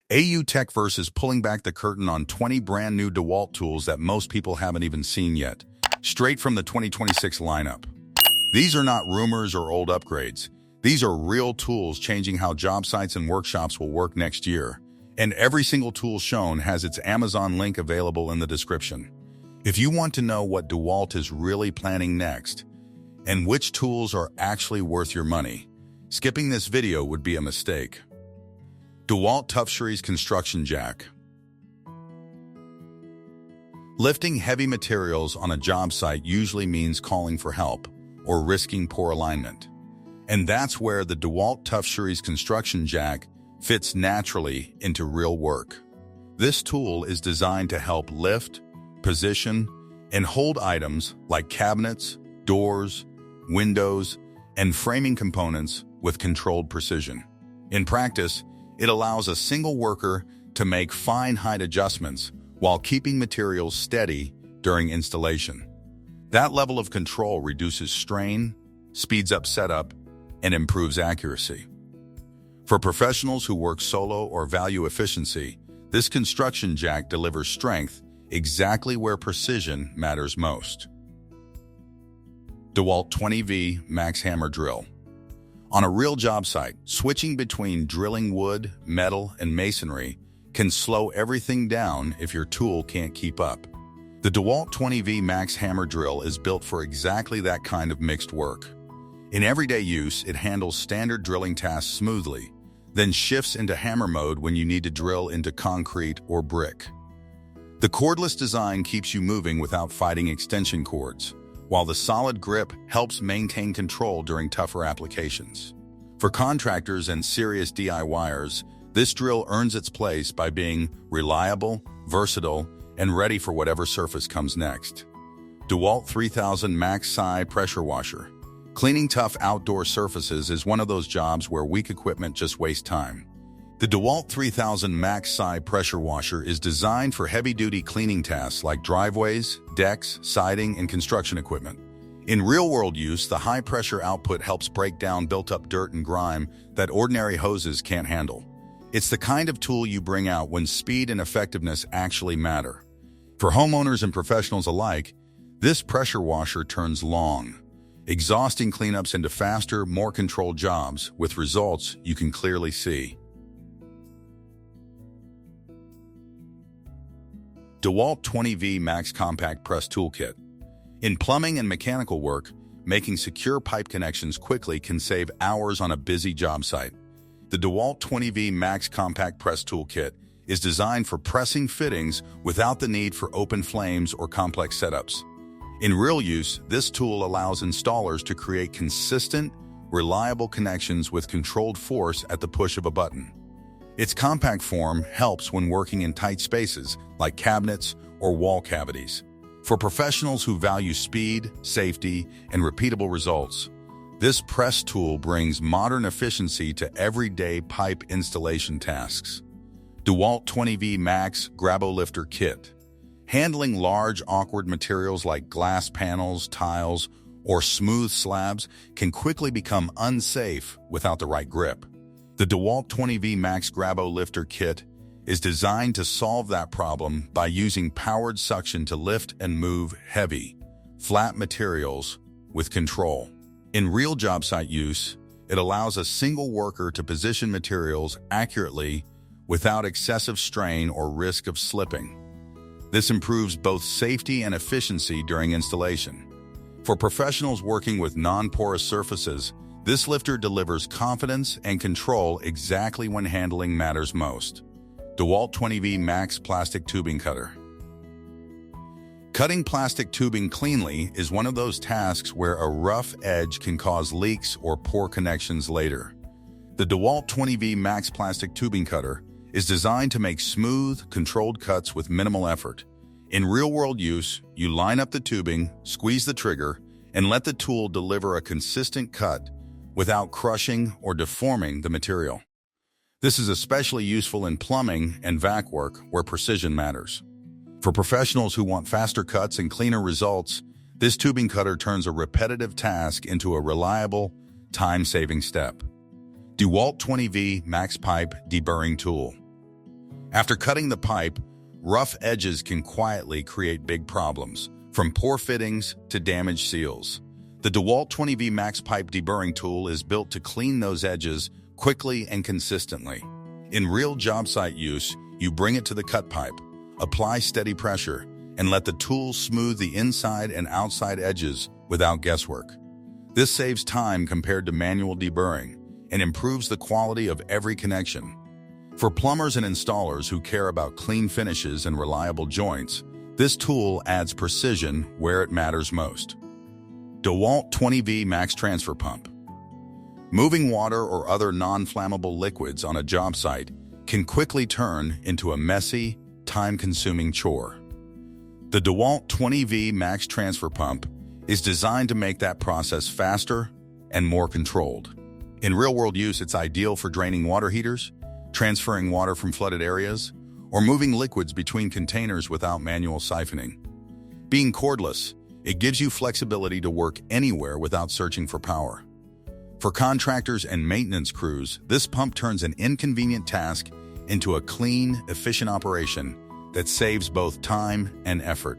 AU Techverse is pulling back the curtain on 20 brand new DeWalt tools that most people haven't even seen yet, straight from the 2026 lineup. These are not rumors or old upgrades. These are real tools changing how job sites and workshops will work next year. And every single tool shown has its Amazon link available in the description. If you want to know what DeWalt is really planning next, and which tools are actually worth your money, skipping this video would be a mistake. DeWalt TOUGHSERIES Construction Jack. Lifting heavy materials on a job site usually means calling for help or risking poor alignment. And that's where the DeWalt TOUGHSERIES Construction Jack fits naturally into real work. This tool is designed to help lift, position, and hold items like cabinets, doors, windows, and framing components with controlled precision. In practice, it allows a single worker to make fine height adjustments while keeping materials steady during installation. That level of control reduces strain, speeds up setup, and improves accuracy. For professionals who work solo or value efficiency, this construction jack delivers strength exactly where precision matters most. DeWalt 20V Max Hammer Drill. On a real job site, switching between drilling wood, metal, and masonry can slow everything down if your tool can't keep up. The DeWalt 20V Max Hammer Drill is built for exactly that kind of mixed work. In everyday use, it handles standard drilling tasks smoothly, then shifts into hammer mode when you need to drill into concrete or brick. The cordless design keeps you moving without fighting extension cords, while the solid grip helps maintain control during tougher applications. For contractors and serious DIYers, this drill earns its place by being reliable, versatile, and ready for whatever surface comes next. DeWalt 3000 Max Psi Pressure Washer. Cleaning tough outdoor surfaces is one of those jobs where weak equipment just wastes time. The DeWalt 3000 Max Psi Pressure Washer is designed for heavy-duty cleaning tasks like driveways, decks, siding, and construction equipment. In real-world use, the high-pressure output helps break down built-up dirt and grime that ordinary hoses can't handle. It's the kind of tool you bring out when speed and effectiveness actually matter. For homeowners and professionals alike, this pressure washer turns long, exhausting cleanups into faster, more controlled jobs with results you can clearly see. DeWalt 20V Max Compact Press Toolkit. In plumbing and mechanical work, making secure pipe connections quickly can save hours on a busy job site. The DeWalt 20V Max Compact Press Toolkit is designed for pressing fittings without the need for open flames or complex setups. In real use, this tool allows installers to create consistent, reliable connections with controlled force at the push of a button. Its compact form helps when working in tight spaces like cabinets or wall cavities. For professionals who value speed, safety, and repeatable results, this press tool brings modern efficiency to everyday pipe installation tasks. DeWalt 20V Max GRABO Lifter Kit. Handling large, awkward materials like glass panels, tiles, or smooth slabs can quickly become unsafe without the right grip. The DeWalt 20V Max GRABO Lifter Kit is designed to solve that problem by using powered suction to lift and move heavy, flat materials with control. In real job site use, it allows a single worker to position materials accurately without excessive strain or risk of slipping. This improves both safety and efficiency during installation. For professionals working with non-porous surfaces, this lifter delivers confidence and control exactly when handling matters most. DeWalt 20V Max Plastic Tubing Cutter. Cutting plastic tubing cleanly is one of those tasks where a rough edge can cause leaks or poor connections later. The DeWalt 20V Max Plastic Tubing Cutter is designed to make smooth, controlled cuts with minimal effort. In real-world use, you line up the tubing, squeeze the trigger, and let the tool deliver a consistent cut without crushing or deforming the material. This is especially useful in plumbing and vac work where precision matters. For professionals who want faster cuts and cleaner results, this tubing cutter turns a repetitive task into a reliable, time-saving step. DeWalt 20V Max Pipe Deburring Tool. After cutting the pipe, rough edges can quietly create big problems, from poor fittings to damaged seals. The DeWalt 20V Max Pipe Deburring tool is built to clean those edges quickly and consistently. In real job site use, you bring it to the cut pipe, apply steady pressure, and let the tool smooth the inside and outside edges without guesswork. This saves time compared to manual deburring and improves the quality of every connection. For plumbers and installers who care about clean finishes and reliable joints, this tool adds precision where it matters most. DeWalt 20V Max Transfer Pump. Moving water or other non-flammable liquids on a job site can quickly turn into a messy, time-consuming chore. The DeWalt 20V Max Transfer Pump is designed to make that process faster and more controlled. In real-world use, it's ideal for draining water heaters, transferring water from flooded areas, or moving liquids between containers without manual siphoning. Being cordless, it gives you flexibility to work anywhere without searching for power. For contractors and maintenance crews, this pump turns an inconvenient task into a clean, efficient operation that saves both time and effort.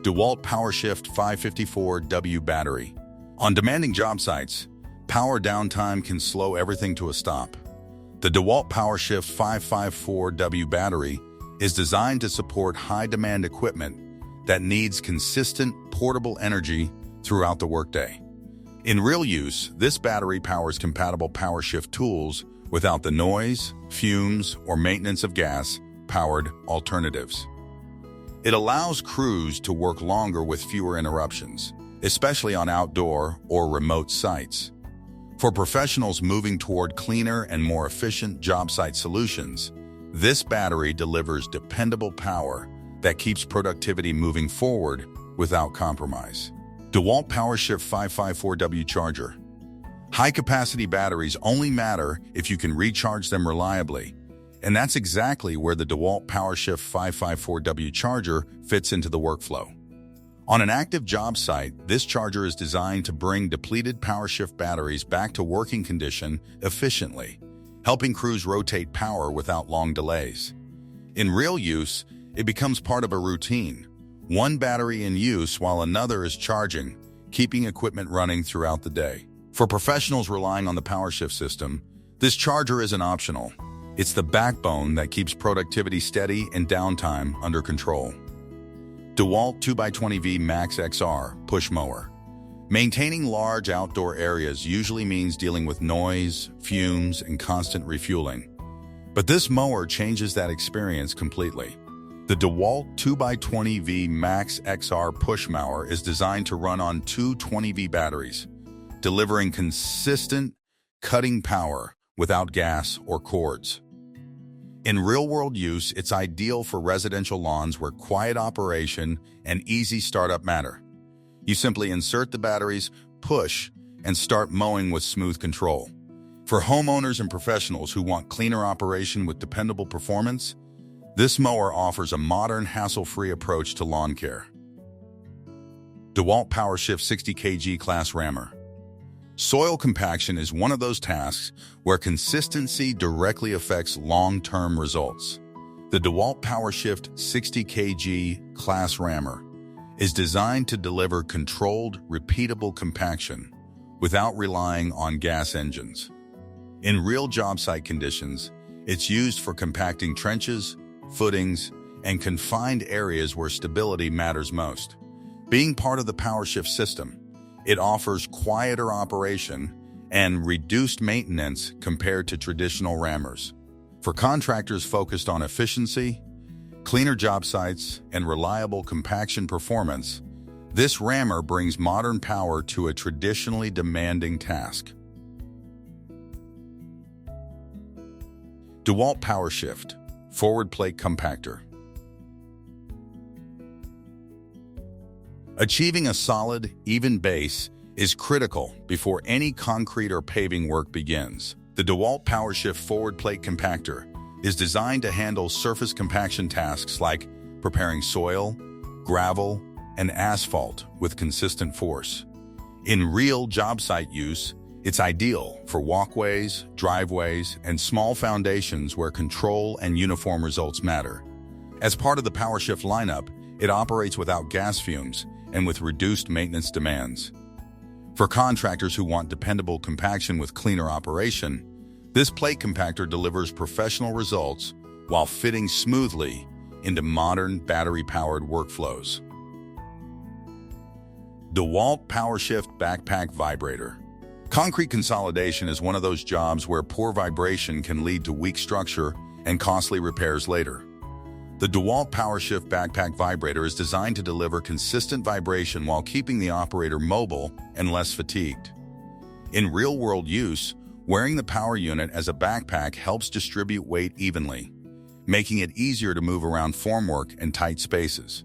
DeWalt POWERSHIFT 554W Battery. On demanding job sites, power downtime can slow everything to a stop. The DeWalt POWERSHIFT 554W battery is designed to support high-demand equipment that needs consistent, portable energy throughout the workday. In real use, this battery powers compatible POWERSHIFT tools without the noise, fumes, or maintenance of gas-powered alternatives. It allows crews to work longer with fewer interruptions, especially on outdoor or remote sites. For professionals moving toward cleaner and more efficient job site solutions, this battery delivers dependable power that keeps productivity moving forward without compromise. DeWalt POWERSHIFT 554W Charger. High-capacity batteries only matter if you can recharge them reliably, and that's exactly where the DeWalt POWERSHIFT 554W charger fits into the workflow. On an active job site, this charger is designed to bring depleted POWERSHIFT batteries back to working condition efficiently, helping crews rotate power without long delays. In real use, it becomes part of a routine. One battery in use while another is charging, keeping equipment running throughout the day. For professionals relying on the POWERSHIFT system, this charger isn't optional. It's the backbone that keeps productivity steady and downtime under control. DeWalt 2x20V Max XR Push Mower. Maintaining large outdoor areas usually means dealing with noise, fumes, and constant refueling. But this mower changes that experience completely. The DeWalt 2x20V Max XR Push Mower is designed to run on two 20V batteries, delivering consistent, cutting power without gas or cords. In real-world use, it's ideal for residential lawns where quiet operation and easy startup matter. You simply insert the batteries, push, and start mowing with smooth control. For homeowners and professionals who want cleaner operation with dependable performance, this mower offers a modern, hassle-free approach to lawn care. DeWalt POWERSHIFT 60 kg Class Rammer. Soil compaction is one of those tasks where consistency directly affects long-term results. The DeWalt POWERSHIFT 60 kg Class Rammer is designed to deliver controlled, repeatable compaction without relying on gas engines. In real job site conditions, it's used for compacting trenches, footings, and confined areas where stability matters most. Being part of the POWERSHIFT system, it offers quieter operation and reduced maintenance compared to traditional rammers. For contractors focused on efficiency, cleaner job sites, and reliable compaction performance, this rammer brings modern power to a traditionally demanding task. DeWalt POWERSHIFT Forward Plate Compactor. Achieving a solid, even base is critical before any concrete or paving work begins. The DeWalt POWERSHIFT Forward Plate Compactor is designed to handle surface compaction tasks like preparing soil, gravel, and asphalt with consistent force. In real job site use, It's ideal for walkways, driveways, and small foundations where control and uniform results matter. As part of the POWERSHIFT lineup, it operates without gas fumes and with reduced maintenance demands. For contractors who want dependable compaction with cleaner operation, this plate compactor delivers professional results while fitting smoothly into modern battery-powered workflows. DeWalt POWERSHIFT Backpack Vibrator. Concrete consolidation is one of those jobs where poor vibration can lead to weak structure and costly repairs later. The DeWalt POWERSHIFT Backpack Vibrator is designed to deliver consistent vibration while keeping the operator mobile and less fatigued. In real-world use, wearing the power unit as a backpack helps distribute weight evenly, making it easier to move around formwork and tight spaces.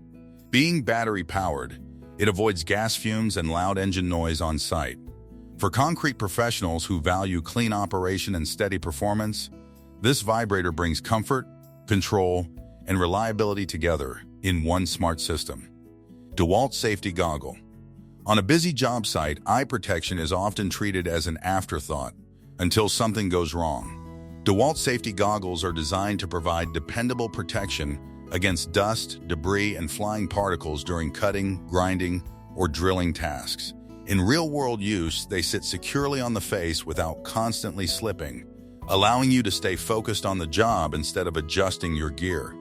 Being battery-powered, it avoids gas fumes and loud engine noise on site. For concrete professionals who value clean operation and steady performance, this vibrator brings comfort, control, and reliability together in one smart system. DeWalt Safety Goggle. On a busy job site, eye protection is often treated as an afterthought until something goes wrong. DeWalt Safety Goggles are designed to provide dependable protection against dust, debris, and flying particles during cutting, grinding, or drilling tasks. In real-world use, they sit securely on the face without constantly slipping, allowing you to stay focused on the job instead of adjusting your gear.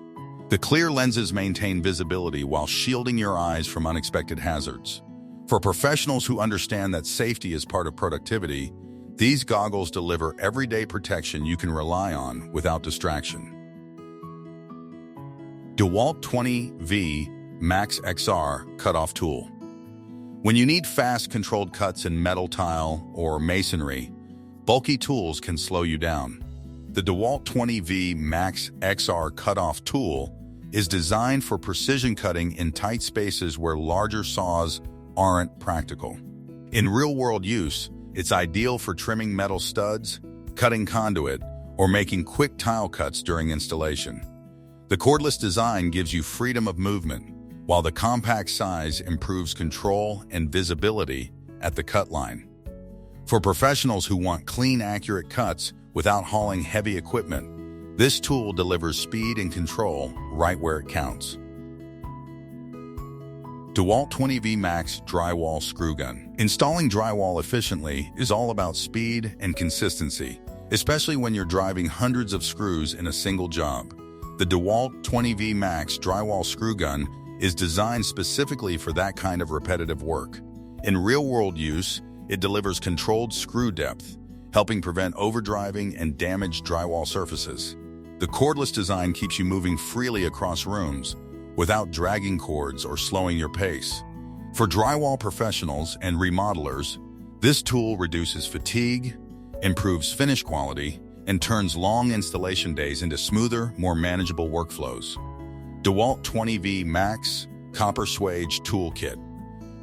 The clear lenses maintain visibility while shielding your eyes from unexpected hazards. For professionals who understand that safety is part of productivity, these goggles deliver everyday protection you can rely on without distraction. DeWalt 20V Max XR Cutoff Tool. When you need fast, controlled cuts in metal tile or masonry, bulky tools can slow you down. The DeWalt 20V Max XR Cutoff Tool is designed for precision cutting in tight spaces where larger saws aren't practical. In real-world use, it's ideal for trimming metal studs, cutting conduit, or making quick tile cuts during installation. The cordless design gives you freedom of movement, while the compact size improves control and visibility at the cut line. For professionals who want clean, accurate cuts without hauling heavy equipment, this tool delivers speed and control right where it counts. DeWalt 20V Max Drywall Screwgun. Installing drywall efficiently is all about speed and consistency, especially when you're driving hundreds of screws in a single job. The DeWalt 20V Max Drywall Screwgun is designed specifically for that kind of repetitive work. In real-world use, it delivers controlled screw depth, helping prevent overdriving and damaged drywall surfaces. The cordless design keeps you moving freely across rooms without dragging cords or slowing your pace. For drywall professionals and remodelers, this tool reduces fatigue, improves finish quality, and turns long installation days into smoother, more manageable workflows. DeWalt 20V Max Copper Swage Toolkit.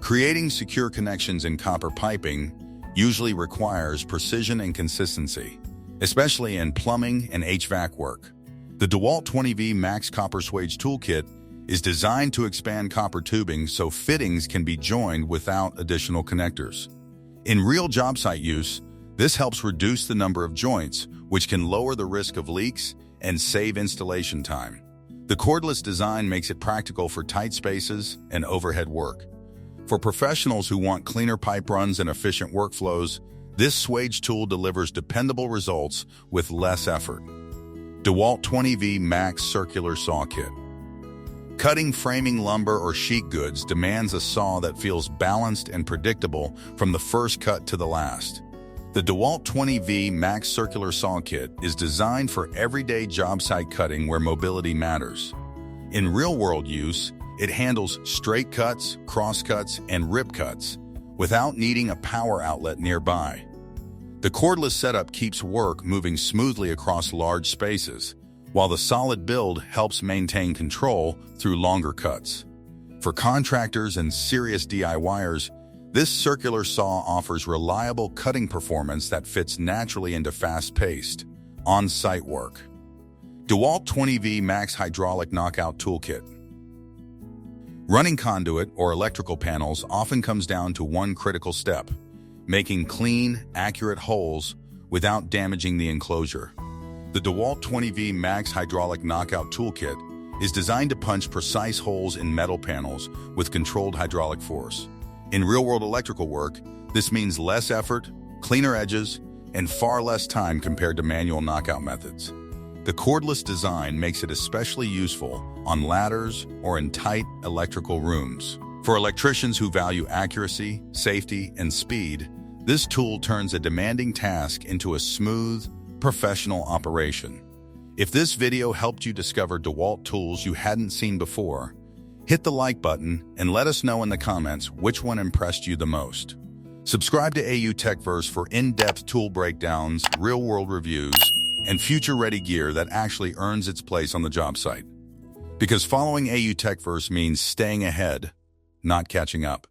Creating secure connections in copper piping usually requires precision and consistency, especially in plumbing and HVAC work. The DeWalt 20V Max Copper Swage Toolkit is designed to expand copper tubing so fittings can be joined without additional connectors. In real job site use, this helps reduce the number of joints, which can lower the risk of leaks and save installation time. The cordless design makes it practical for tight spaces and overhead work. For professionals who want cleaner pipe runs and efficient workflows, this Swage tool delivers dependable results with less effort. DeWalt 20V Max Circular Saw Kit. Cutting framing lumber or sheet goods demands a saw that feels balanced and predictable from the first cut to the last. The DeWalt 20V Max Circular Saw Kit is designed for everyday job site cutting where mobility matters. In real-world use, it handles straight cuts, cross cuts, and rip cuts without needing a power outlet nearby. The cordless setup keeps work moving smoothly across large spaces, while the solid build helps maintain control through longer cuts. For contractors and serious DIYers, this circular saw offers reliable cutting performance that fits naturally into fast-paced, on-site work. DeWalt 20V Max Hydraulic Knockout Toolkit. Running conduit or electrical panels often comes down to one critical step: making clean, accurate holes without damaging the enclosure. The DeWalt 20V Max Hydraulic Knockout Toolkit is designed to punch precise holes in metal panels with controlled hydraulic force. In real-world electrical work, this means less effort, cleaner edges, and far less time compared to manual knockout methods. The cordless design makes it especially useful on ladders or in tight electrical rooms. For electricians who value accuracy, safety, and speed, this tool turns a demanding task into a smooth, professional operation. If this video helped you discover DeWalt tools you hadn't seen before, hit the like button and let us know in the comments which one impressed you the most. Subscribe to AU Techverse for in-depth tool breakdowns, real-world reviews, and future-ready gear that actually earns its place on the job site. Because following AU Techverse means staying ahead, not catching up.